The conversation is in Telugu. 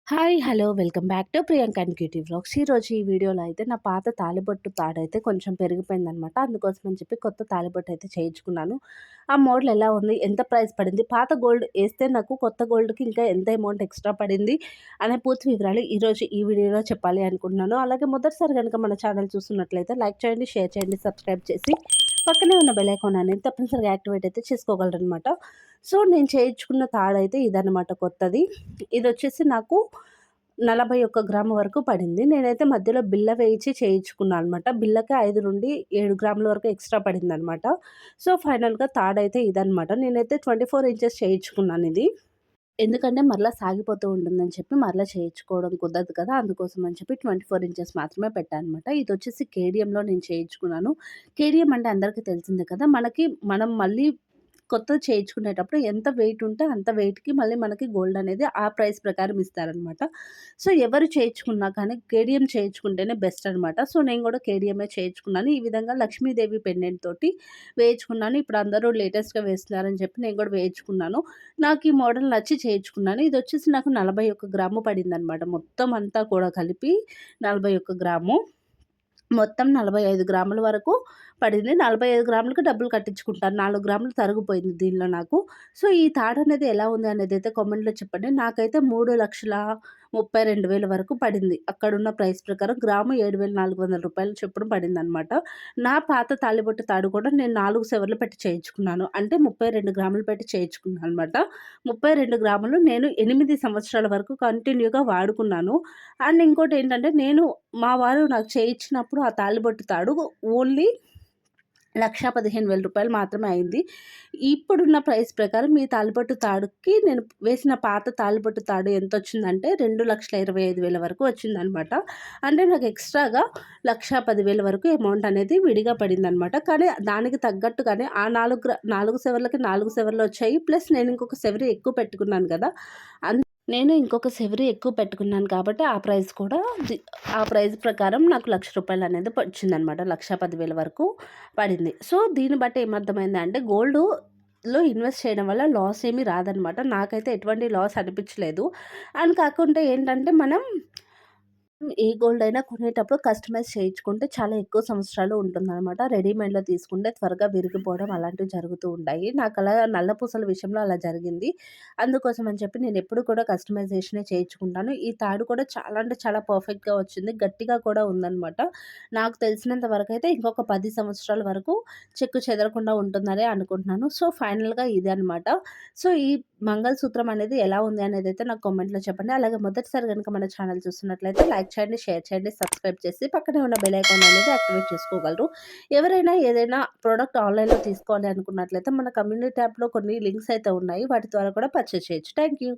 Hi! Hello! Welcome back to Priyanka and cutie vlogs. ఈరోజు ఈ వీడియోలో అయితే నా పాత తాళిబొట్టు తాడైతే కొంచెం పెరిగిపోయిందనమాట. అందుకోసం అని చెప్పి కొత్త తాళిబొట్టు అయితే చేయించుకున్నాను. ఆ మోడల్ ఎలా ఉంది? ఎంత ప్రైస్ పడింది? పాత గోల్డ్ ఏస్తే నాకు కొత్త గోల్డ్‌కి ఇంకా ఎంత అమౌంట్ ఎక్స్‌ట్రా పడింది? అనే పూర్తి వివరాలు ఈరోజు ఈ వీడియోలో చెప్పాలి అనుకుంటున్నాను. అలాగే మొదటిసారి గనుక మన ఛానల్ చూస్తున్నట్లయితే లైక్ చేయండి, షేర్ చేయండి, సబ్స్క్రైబ్ చేసి పక్కనే ఉన్న బెల్ ఐకాన్ అనేది తప్పనిసరిగా యాక్టివేట్ అయితే చేసుకోగలరనమాట. సో, నేను చేయించుకున్న తాడైతే ఇదనమాట కొత్తది. ఇదొచ్చేసి నాకు 41 గ్రాము వరకు పడింది. నేనైతే మధ్యలో బిళ్ళ వేయించి చేయించుకున్నా అనమాట. బిళ్ళకి 5-7 గ్రాముల వరకు ఎక్స్‌ట్రా పడిందనమాట. సో, ఫైనల్‌గా తాడైతే ఇదనమాట. నేనైతే 24 ఇంచెస్ చేయించుకున్నానిది. ఎందుకంటే మరలా సాగిపోతూ ఉంటుందని చెప్పి మరలా చేయించుకోవడం కుదరదు కదా! అందుకోసం అని చెప్పి 24 ఇంచెస్ మాత్రమే పెట్టా అనమాట. ఇదొచ్చేసి కేడీఎంలో నేను చేయించుకున్నాను. కేడీఎం అంటే అందరికీ తెలిసిందే కదా! మనం మళ్ళీ కొత్తది చేయించుకునేటప్పుడు ఎంత వెయిట్ ఉంటే అంత వెయిట్‌కి మళ్ళీ మనకి గోల్డ్ అనేది ఆ ప్రైస్ ప్రకారం ఇస్తారనమాట. సో, ఎవరు చేయించుకున్నా కానీ కేడీఎం చేయించుకుంటేనే బెస్ట్ అనమాట. సో, నేను కూడా కేడీఎమే చేయించుకున్నాను. ఈ విధంగా లక్ష్మీదేవి పెండెంట్ తోటి వేయించుకున్నాను. ఇప్పుడు అందరూ లేటెస్ట్‌గా వేస్తున్నారని చెప్పి నేను కూడా వేయించుకున్నాను. నాకు ఈ మోడల్ నచ్చి చేయించుకున్నాను. ఇదొచ్చేసి నాకు 41 గ్రాము పడిందనమాట. మొత్తం అంతా కూడా కలిపి 41 గ్రాము. మొత్తం 45 గ్రాముల వరకు పడింది. 45 గ్రాములకి డబ్బులు కట్టించుకుంటాను. 4 గ్రాములు తరిగిపోయింది దీనిలో నాకు. సో, ఈ తాడనేది ఎలా ఉంది అనేదైతే కామెంట్‌లో చెప్పండి. నాకైతే 3,32,000 వరకు పడింది. అక్కడున్న ప్రైస్ ప్రకారం గ్రాము రూ. 7,400 చొప్పున పడిందనమాట. నా పాత తాళిబొట్టు తాడు కూడా నేను 4 సెవర్లు పెట్టి చేయించుకున్నాను. అంటే 32 గ్రాములు పెట్టి చేయించుకున్నాననమాట. 32 గ్రాములు నేను 8 సంవత్సరాల వరకు కంటిన్యూగా వాడుకున్నాను. అండ్ ఇంకోటేంటంటే మా వారు నాకు చేయించినప్పుడు ఆ తాళిబొట్టు తాడు ఓన్లీ రూ. 1,15,000 మాత్రమే అయింది. ఇప్పుడున్న ప్రైస్ ప్రకారం ఈ తాళిబొట్టు తాడుకి నేను వేసిన పాత తాళిబొట్టు తాడు ఎంతొచ్చిందంటే 2,25,000 వరకు వచ్చిందనమాట. అంటే నాకు ఎక్స్‌ట్రాగా 1,10,000 వరకు అమౌంట్ అనేది విడిగా పడిందనమాట. కానీ దానికి తగ్గట్టుగానే ఆ 4 సెవర్లకి 4 సెవర్లొచ్చాయి. ప్లస్ నేను ఇంకొక సెవరి ఎక్కువ పెట్టుకున్నాను కదా! నేను ఇంకొక సెవరి ఎక్కువ పెట్టుకున్నాను కాబట్టి ఆ ప్రైస్ ప్రకారం నాకు రూ. 1,00,000 అనేది వచ్చిందనమాట. 1,10,000 వరకు పడింది. సో, దీన్ని బట్టి ఏమర్థమైందంటే గోల్డ్‌లో ఇన్వెస్ట్ చేయడం వల్ల లాస్ ఏమీ రాదనమాట. నాకైతే ఎటువంటి లాస్ అనిపించలేదు. అండ్ కాకుంటే ఏంటంటే మనం ఏ గోల్డ్ అయినా కొనేటప్పుడు కస్టమైజ్ చేయించుకుంటే చాలా ఎక్కువ సంవత్సరాలు ఉంటుందనమాట. రెడీమేడ్‌లో తీసుకుంటే త్వరగా విరిగిపోవడం అలాంటివి జరుగుతూ ఉంటాయి. నాకలా నల్ల పూసల విషయంలో అలా జరిగింది. అందుకోసం అని చెప్పి నేనెప్పుడు కూడా కస్టమైజేషనే చేయించుకుంటాను. ఈ తాడు కూడా చాలా అంటే చాలా పర్ఫెక్ట్‌గా వచ్చింది. గట్టిగా కూడా ఉందనమాట. నాకు తెలిసినంత వరకైతే ఇంకొక 10 సంవత్సరాల వరకు చెక్కు చెదరకుండా ఉంటుందనే అనుకుంటున్నాను. సో, ఫైనల్‌గా ఇదే అనమాట. సో, ఈ మంగళసూత్రం అనేది ఎలా ఉంది అనేదైతే నాకు కామెంట్‌లో చెప్పండి. అలాగే మొదటిసారి గనుక మన ఛానల్ చూస్తున్నట్లయితే లైక్ చేయండి, షేర్ చేయండి, సబ్స్క్రైబ్ చేసి పక్కనే ఉన్న బెల్ ఐకాన్ అనేది యాక్టివేట్ చేసుకోగలరు. ఎవరైనా ఏదైనా ప్రొడక్ట్ ఆన్‌లైన్‌లో తీసుకోవాలి అనుకున్నట్లయితే మన కమ్యూనిటీ యాప్‌లో కొన్ని లింక్స్ అయితే ఉన్నాయి. వాటి ద్వారా కూడా పర్చేజ్ చేయొచ్చు. Thank you.